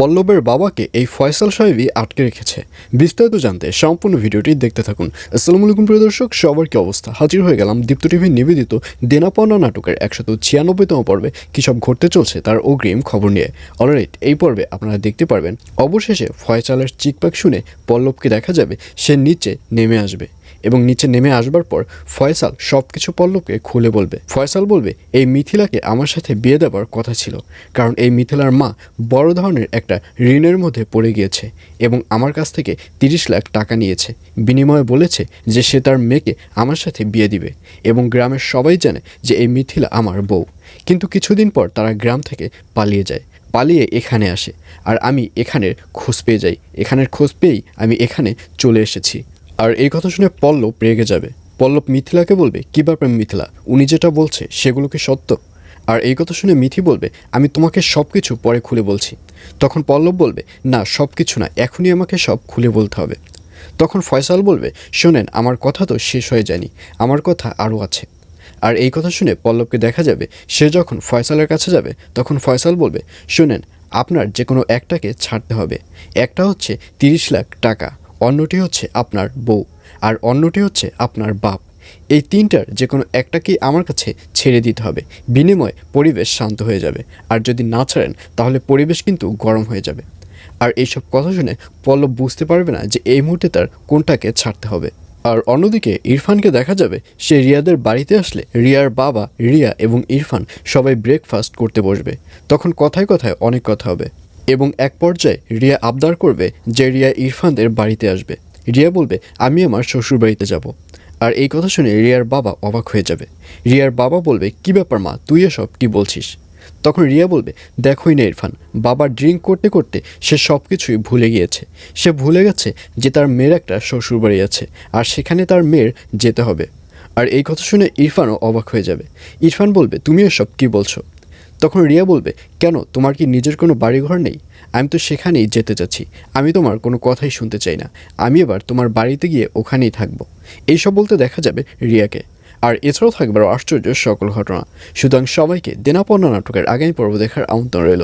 পল্লবের বাবাকে এই ফয়সাল সাহেবই আটকে রেখেছে। বিস্তারিত জানতে সম্পূর্ণ ভিডিওটি দেখতে থাকুন। আসসালামু আলাইকুম প্রিয় দর্শক, সবার কি অবস্থা? হাজির হয়ে গেলাম দীপ্ত টিভির নিবেদিত দেনা পাওনা নাটকের 196তম পর্বে কী সব ঘটতে চলছে তার অগ্রিম খবর নিয়ে। অলরাইট, এই পর্বে আপনারা দেখতে পারবেন অবশেষে ফয়সালের চিকপাক শুনে পল্লবকে দেখা যাবে সে নিচে নেমে আসবে এবং নিচে নেমে আসবার পর ফয়সাল সব কিছু পল্লবকে খুলে বলবে। ফয়সাল বলবে এই মিথিলাকে আমার সাথে বিয়ে দেওয়ার কথা ছিল, কারণ এই মিথিলার মা বড় ধরনের একটা ঋণের মধ্যে পড়ে গিয়েছে এবং আমার কাছ থেকে 30 লাখ টাকা নিয়েছে। বিনিময়ে বলেছে যে সে তার মেয়েকে আমার সাথে বিয়ে দিবে এবং গ্রামের সবাই জানে যে এই মিথিলা আমার বউ। কিন্তু কিছুদিন পর তারা গ্রাম থেকে পালিয়ে যায়, পালিয়ে এখানে আসে আর আমি এখানের খোঁজ পেয়ে যাই। এখানের খোঁজ পেয়েই আমি এখানে চলে এসেছি। আর এই কথা শুনে পল্লব রেগে যাবে। পল্লব মিথিলাকে বলবে, কী ব্যাপার মিথিলা, উনি যেটা বলছে সেগুলো কি সত্য? আর এই কথা শুনে মিথি বলবে, আমি তোমাকে সব কিছু পরে খুলে বলছি। তখন পল্লব বলবে, না সব কিছু না, এখনই আমাকে সব খুলে বলতে হবে। তখন ফয়সাল বলবে, শোনেন আমার কথা তো শেষ হয়ে যায়নি, আমার কথা আরও আছে। আর এই কথা শুনে পল্লবকে দেখা যাবে সে যখন ফয়সালের কাছে যাবে তখন ফয়সাল বলবে, শোনেন আপনার যে কোনো একটাকে ছাড়তে হবে। একটা হচ্ছে 30 লাখ টাকা, অন্যটি হচ্ছে আপনার বউ, আর অন্যটি হচ্ছে আপনার বাপ। এই তিনটার যে কোনো একটাকেই আমার কাছে ছেড়ে দিতে হবে, বিনিময়ে পরিবেশ শান্ত হয়ে যাবে। আর যদি না ছাড়েন তাহলে পরিবেশ কিন্তু গরম হয়ে যাবে। আর এইসব কথা শুনে পল্লব বুঝতে পারবে না যে এই মুহূর্তে তার কোনটাকে ছাড়তে হবে। আর অন্যদিকে ইরফানকে দেখা যাবে সে রিয়াদের বাড়িতে আসলে রিয়ার বাবা, রিয়া এবং ইরফান সবাই ব্রেকফাস্ট করতে বসবে। তখন কথায় কথায় অনেক কথা হবে এবং এক পর্যায়ে রিয়া আবদার করবে যে রিয়া ইরফানদের বাড়িতে আসবে। রিয়া বলবে, আমি আমার শ্বশুর বাড়িতে যাব। আর এই কথা শুনে রিয়ার বাবা অবাক হয়ে যাবে। রিয়ার বাবা বলবে, কী ব্যাপার মা, তুই এসব কী বলছিস? তখন রিয়া বলবে, দেখোই না ইরফান, বাবা ড্রিঙ্ক করতে করতে সে সব কিছুই ভুলে গিয়েছে। সে ভুলে গেছে যে তার মেয়ের একটা শ্বশুরবাড়ি আছে আর সেখানে তার মেয়ের যেতে হবে। আর এই কথা শুনে ইরফানও অবাক হয়ে যাবে। ইরফান বলবে, তুমি এসব কী বলছো? তখন রিয়া বলবে, কেন, তোমার কি নিজের কোনো বাড়িঘর নেই? আমি তো সেখানেই যেতে চাচ্ছি, আমি তোমার কোনো কথাই শুনতে চাই না, আমি এবার তোমার বাড়িতে গিয়ে ওখানেই থাকবো। এইসব বলতে দেখা যাবে রিয়াকে। আর এছাড়াও থাকবে আশ্চর্য সকল ঘটনা। সুতরাং সবাইকে দেনা পাওনা নাটকের আগামী পর্ব দেখার আমন্ত্রণ রইল।